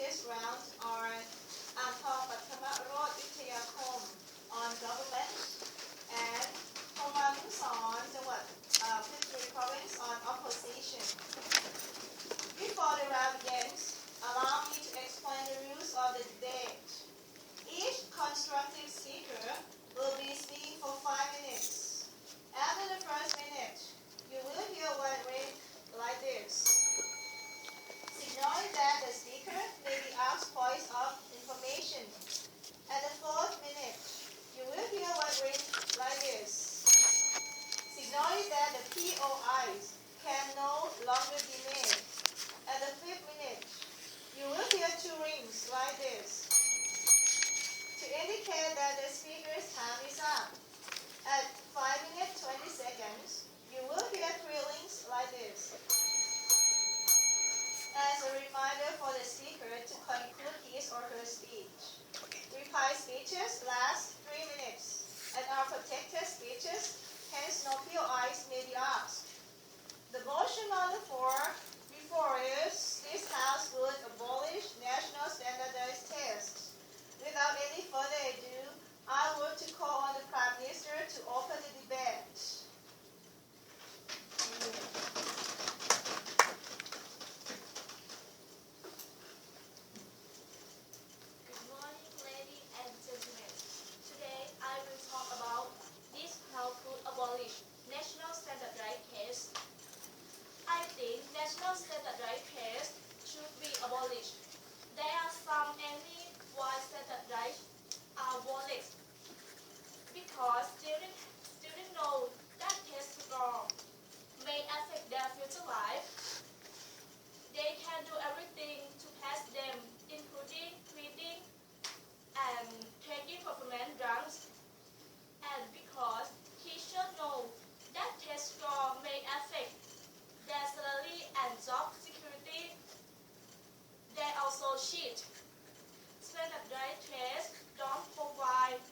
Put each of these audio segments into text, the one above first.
practice rounds on Promma on government and Promma province on opposition. Before the round begins, allow me to explain the rules of the debate. Each constructive speaker will be speaking for 5 minutes. After the first minute, you will hear one ring like this, signaling that the speaker may be asked points of information. At the 4th minute, you will hear one ring like this, signaling that the POIs can no longer be made. At the 5th minute, you will hear 2 rings like this, to indicate that the speaker's time is up. At 5 minutes 20 seconds, you will hear 3 rings like this, as a reminder for the speaker to conclude his or her speech. Reply speeches last 3 minutes, and are protected speeches, hence no POIs may be asked. The motion on the floor before is this House would abolish national standardized tests. Without any further ado, I would to call on the Prime Minister to open the debate. Good morning, ladies and gentlemen. Today I will talk about this how to abolish national standardized tests. I think national standardized tests should be abolished. There are some any why standardized are abolished because students know that test score may affect their future life. They can do everything to pass them, including reading and taking performance drugs. And because teachers know that test score may affect their salary and job security, they also cheat. Standardized tests don't provide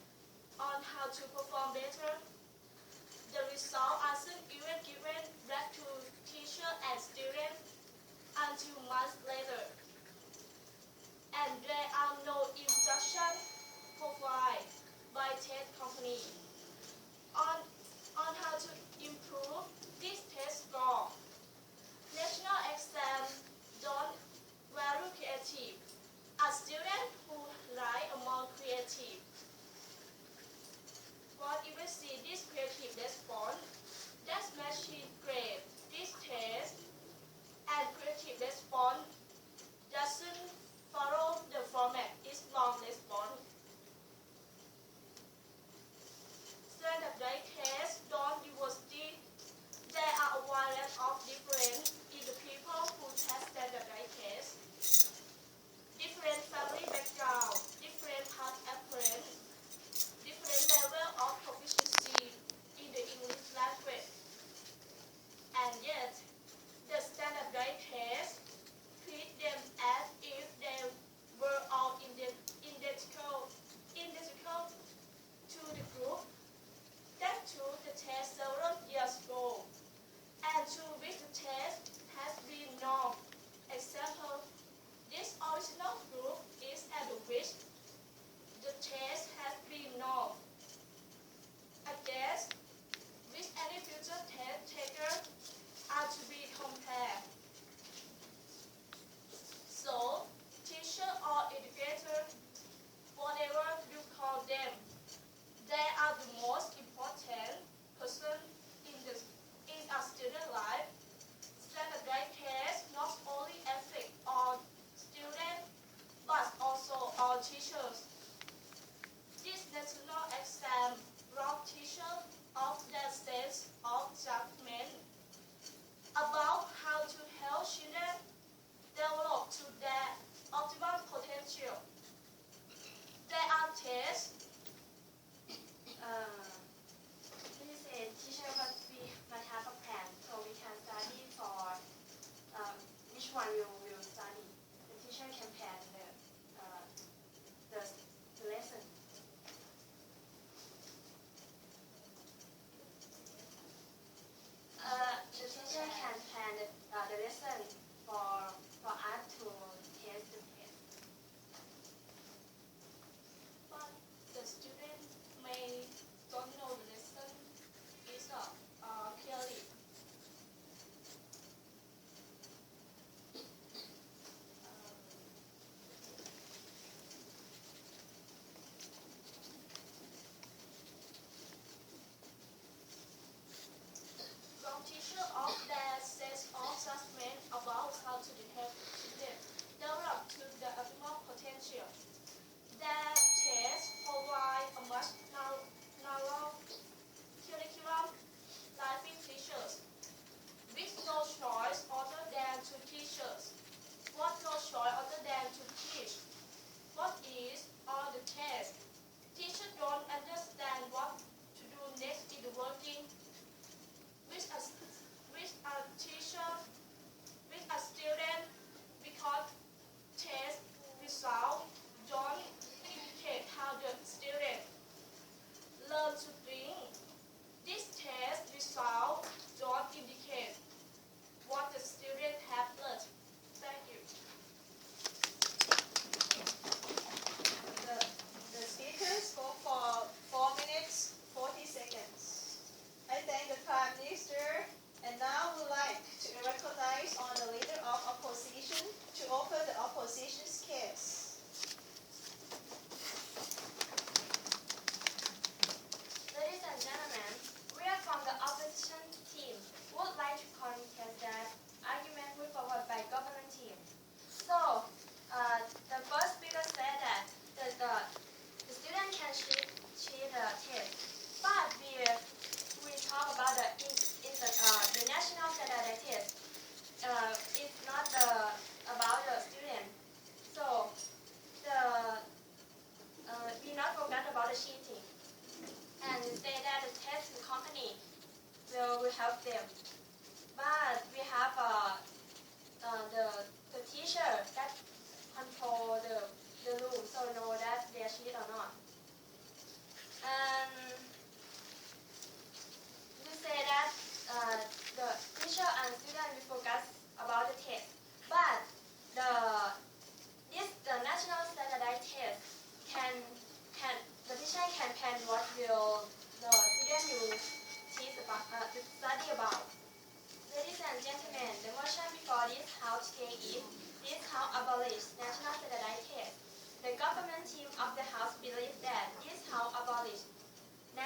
on how to perform better. The result isn't even given back to teacher and students until months later. And there are no instructions provided by test company on how to improve this test score. National exams don't very creative. A student who lie among creative. What if we see this creative response, that's machine grade this test, and creative response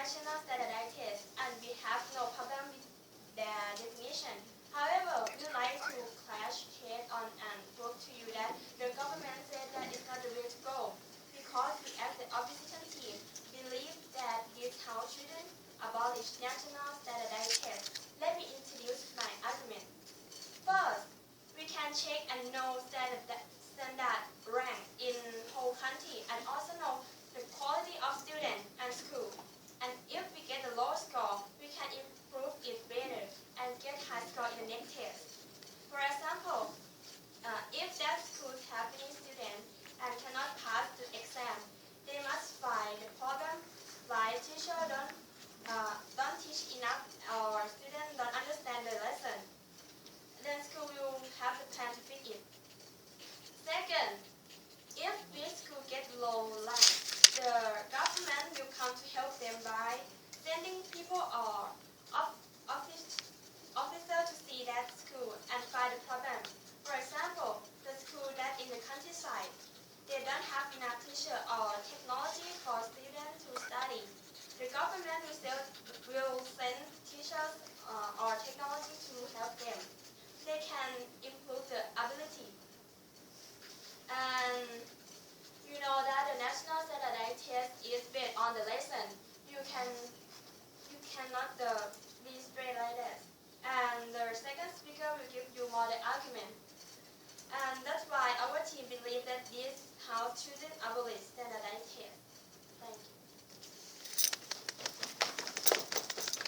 national standardized tests, and we have no problem with their definition. However, we would like to clash check on and prove to you that the government said that it's not the way to go, because we as the opposition team believe that this how children abolish national standardized tests. Let me introduce my argument. First, we can check and know standard rank in whole country and also know the quality of student and school. And if we get a low score, we can improve it better and get high score in the next test. For example, if that school have many students and cannot pass the exam, they must find the problem like teacher don't teach enough or students don't understand the lesson. Then school will have the plan to fix it. Second, if this school get low rank, the government will come to help them by sending people or officer to see that school and find the problem. For example, the school that in the countryside, they don't have enough teacher or technology for students to study. The government will send teachers or technology to help them. They can improve the ability. And you know that the national standardized test is based on the lesson. You cannot be straight like that. And the second speaker will give you more the argument. And that's why our team believes that this how children abolish standardized tests. Thank you.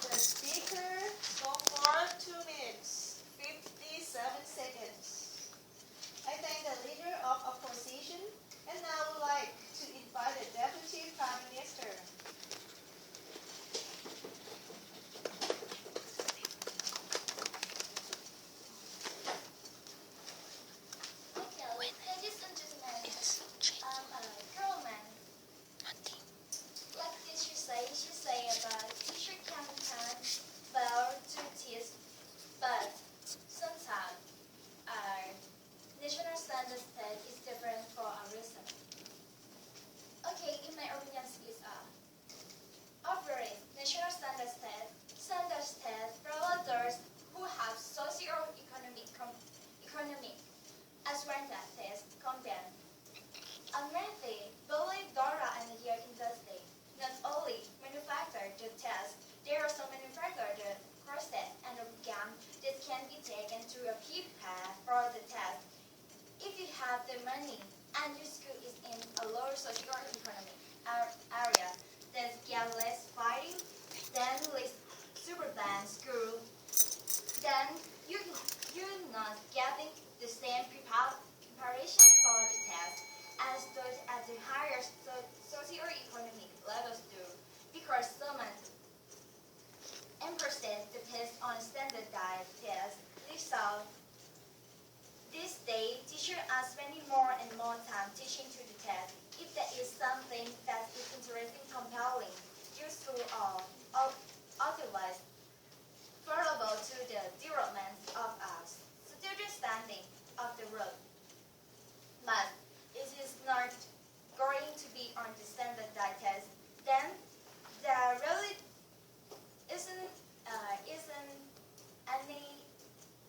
The speaker spoke for 2 minutes, 57 seconds. I thank the leader of opposition, and now I would like to invite the Deputy Prime Minister. Okay, ladies and gentlemen, I'm a girl man. Like teacher she say about teacher can well to teach, but sometimes our national standard test is different for a reason. Okay, in my opinion, is overrated national standard test for those who have socio-economic as well as test compare. Unlikely, believe Dora and the year industry not only manufacture the test, there are some manufacture the process and the exam that can be taken to prepare for the test. If you have the money and your school is in a lower socio-economic area that get less fighting than less suburban school, then you're not getting the same preparation for the test as those at the higher socio-economic levels do, because someone emphasizes the test on standardized test result. This day, teachers are spending more and more time teaching to the test. If there is something that is interesting, compelling, useful, or otherwise favorable to the development of us, student standing of the road, but it is not going to be on the standardized test, then there really isn't any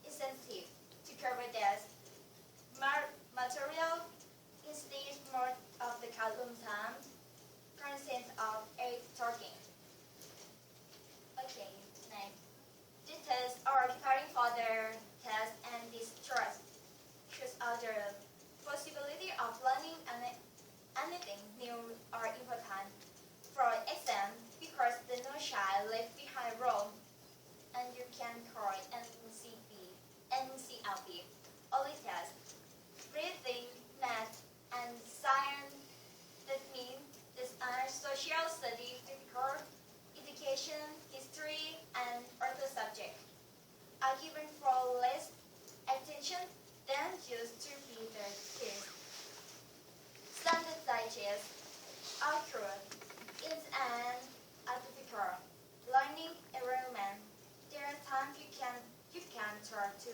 incentive to cover this material. Instead, more of the calculum time consists of 8 talking. Okay, next. The tests are preparing for their test, and this choose out the possibility of learning anything new or important for exam, because the no child left behind role, and you can call it NCLB. Only test, reading, math, and science. That means these are social study, physical education, history, and other subjects are given for less attention than used to be the case. Standardized tests are accurate. It's an artificial learning environment. There are times you can turn to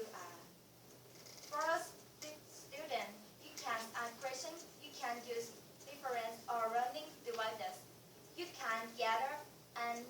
for a student, you can ask questions, you can use reference or learning devices. You can gather and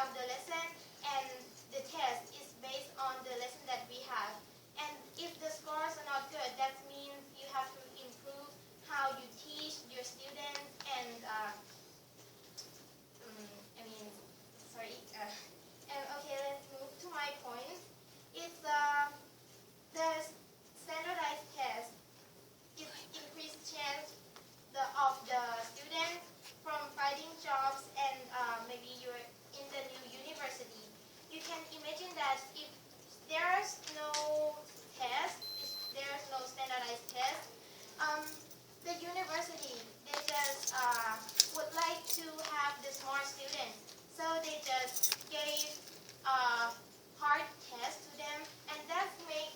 have the lesson, and the test is based on the lesson that we have. And if the scores are not good, that means you have to improve how you teach your students and sorry. And okay, let's move to my point. It's the standardized test. It increased chance of the students from finding jobs and maybe you're in the new university. You can imagine that if there's no test, if there's no standardized test, the university, they just would like to have the smart students. So they just gave hard test to them, and that's make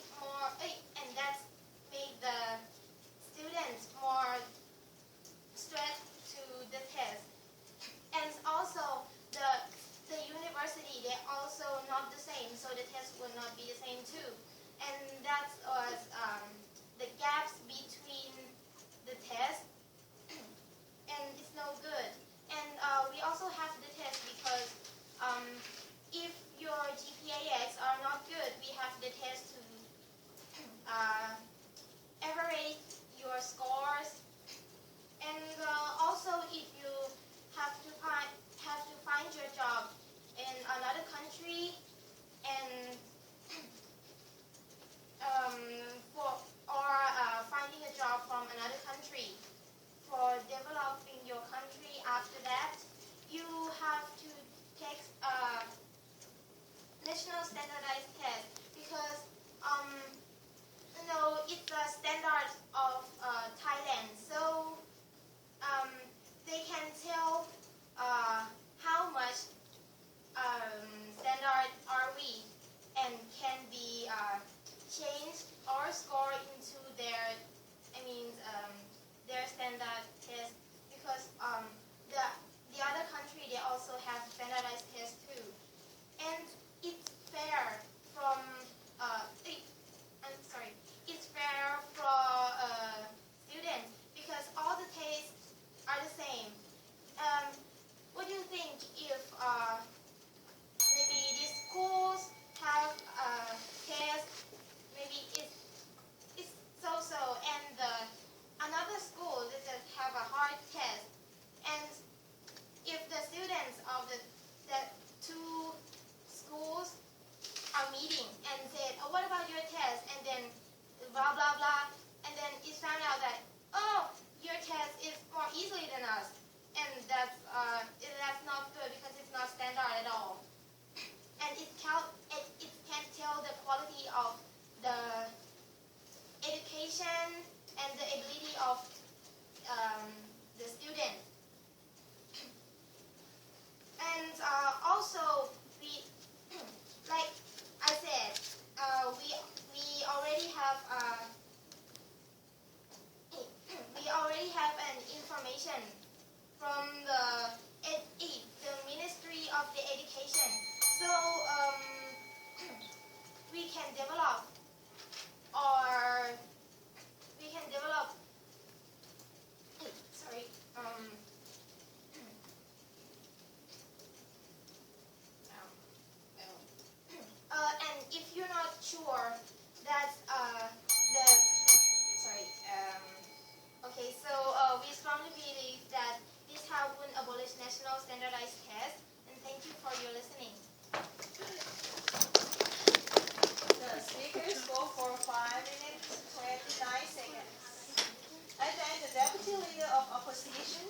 the students more stressed to the test. And also the university, they also not the same, so the test will not be the same too. And that was the gaps between the test, and it's no good. And we also have the test because if your GPAs are not good, we have the test to evaluate your scores. And also, if you have to find your job in another country, and finding a job from another country, for developing your country after that, you have to take a national standardized test because it's a standard of Thailand, so they can tell how much standard are we, and can be changed or score into their standard test, because the other country, they also have standardized test too, and it's fair from it's fair for students because all the tests are the same. What do you think if maybe these schools have a test, maybe it's so, and another school that just have a hard test, and if the students of the two schools are meeting and said, oh, what about your test? And then blah, blah, blah. And then it found out that, oh, your test is more easily than us. And that's not good because it's not standard at all. And it can't tell the quality of the education and the ability of the student. And also, like I said, we already have an information from the Ministry of the Education. So we can develop sorry. And if you're not sure that okay, so we strongly believe that this how would abolish national standardized tests. And thank you for your listening. The speakers spoke for 5 minutes, 29 seconds. And then the deputy leader of opposition,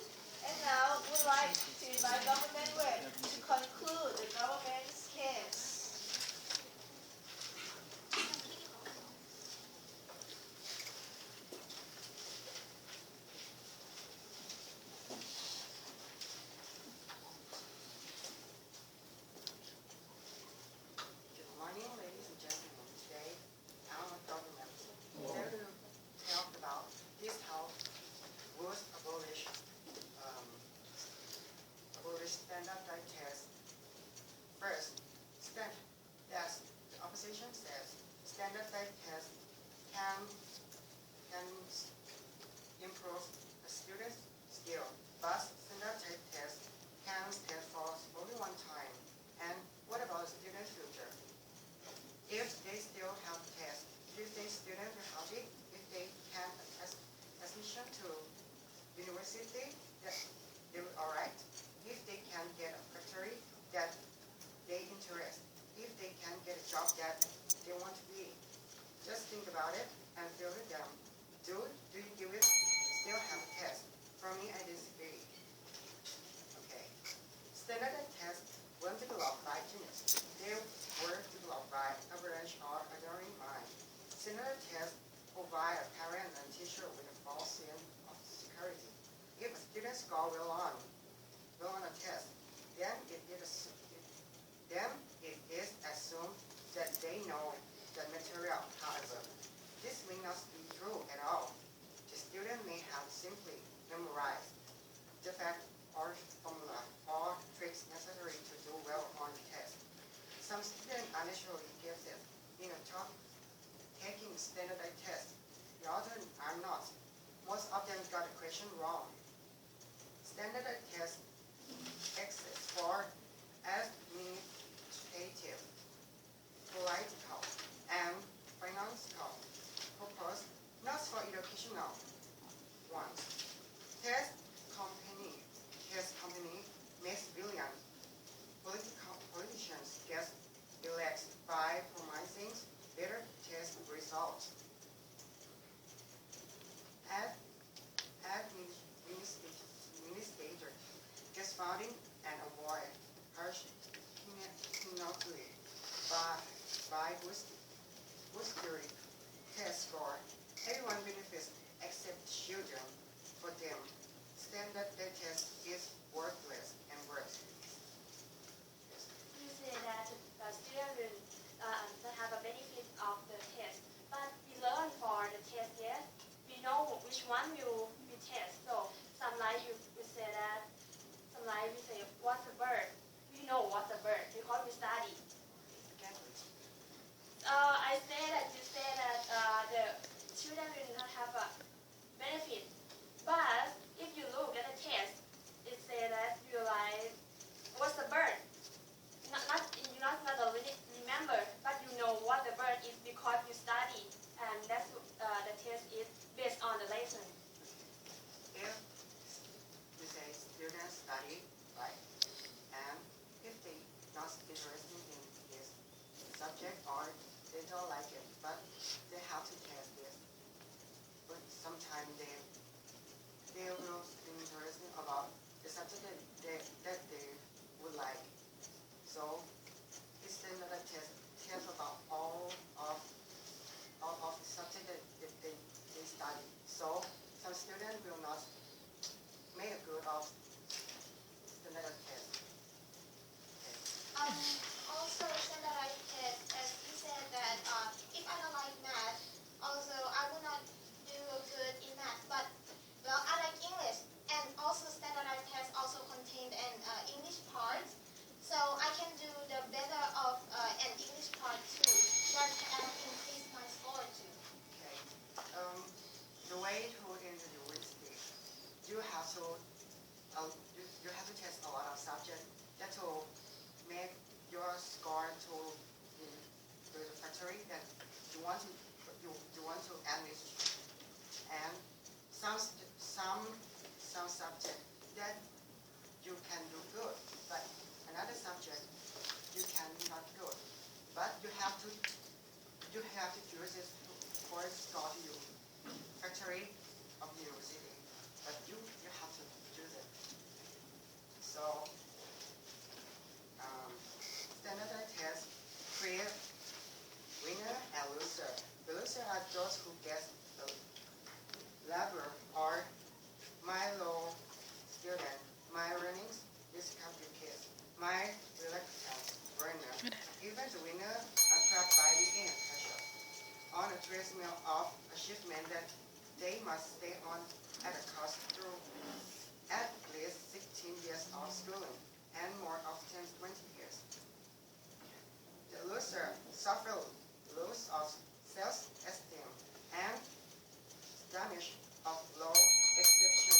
smoothly by boosting test score. Everyone benefits except children. For them, standard test is worthless and worse. Yes. You say that the student will have a benefit of the test, but we learn for the test yet. We know which one will be test. So some like you say that, some like we say what's a bird. We know what's a bird because we study. Again, please. I say that you say that the student will not have a benefit, but if you look at the test, it say that you like what's the bird. You not only remember, but you know what the bird is because you study, and that's the test is based on the lesson. If we say students study, right, and if they not interested in this subject or they don't like it, but they have to test this. But sometimes they will be interested about the subject that they would like. So it's another test about all of the subject that they study. So some students will not make a good of the another test. Okay. Also, standardized test, as you said that if I don't like math, also I will not do good in math. But well, I like English, and also standardized test also contained an English part, so I can do the better of an English part too. That can increase my score too. Okay. The way to introduce this, you have to test a lot of subjects that will make your score to the factory that you want to enlist, and some subject that you can do good, but another subject you cannot good, but you have to use it for score to your factory of the university, but you have to use it. So standardized test create winner and loser. The loser are those who get the level or my low student, my earnings is complicated, my reluctant learner. Even the winner are trapped by the inner pressure on a treadmill of achievement that they must stay on at a cost through at least 16 years of schooling and more often 20 years. The loser suffer loss of self-esteem and damage of low exception.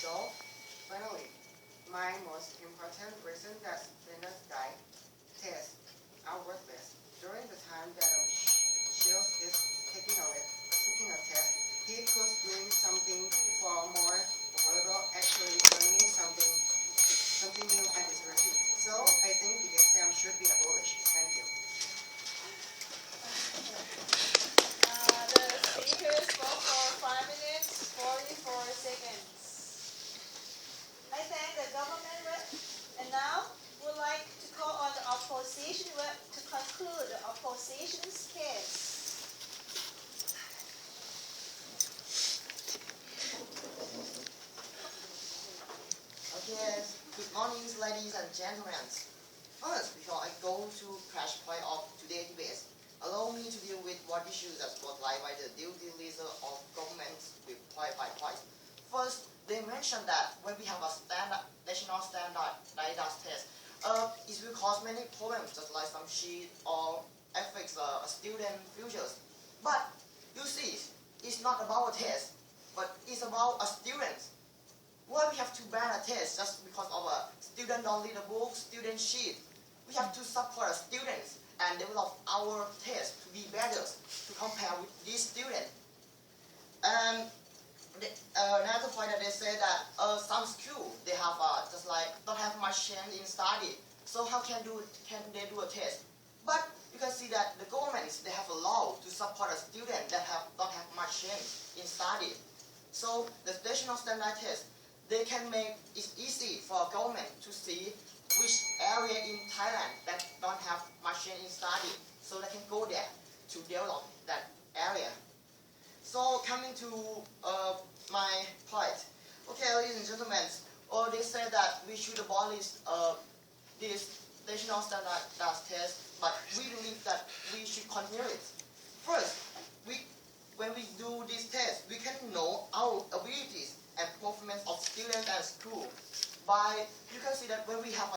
So, finally, my most important reason that standardized tests are worthless. During the time that a child is taking a test, he could doing something for more valuable, actually learning something new and interesting. So I think the exam should be abolished. Thank you. The speaker spoke for 5 minutes, 44 seconds. I thank the government rep, and now would like to call on the opposition rep to conclude the opposition's case. Okay, good morning, ladies and gentlemen. First, before I go to crash point of today's debate, allow me to deal with what issues are spotlighted by the duty leader of government with point by point. First, they mentioned that when we have a national standardized test, it will cause many problems, just like some cheat or affects student futures. But you see, it's not about a test, but it's about a student. Why we have to ban a test just because of a student don't read the book, student cheat? We have to support students and develop our test to be better to compare with these students. And another point that they say that some school they have just like don't have much chance in study. So how can they do a test? But you can see that the governments they have a law to support a student that don't have much chance in study. So the national standard test they can make it easy for government to see which area in Thailand that don't have machine in study, so they can go there to develop that area. So coming to my point. Okay, ladies and gentlemen, they say that we should abolish this national standard test, but we believe that we should continue it. First, when we do this test, we can know our abilities and performance of students at school. You can see that when we have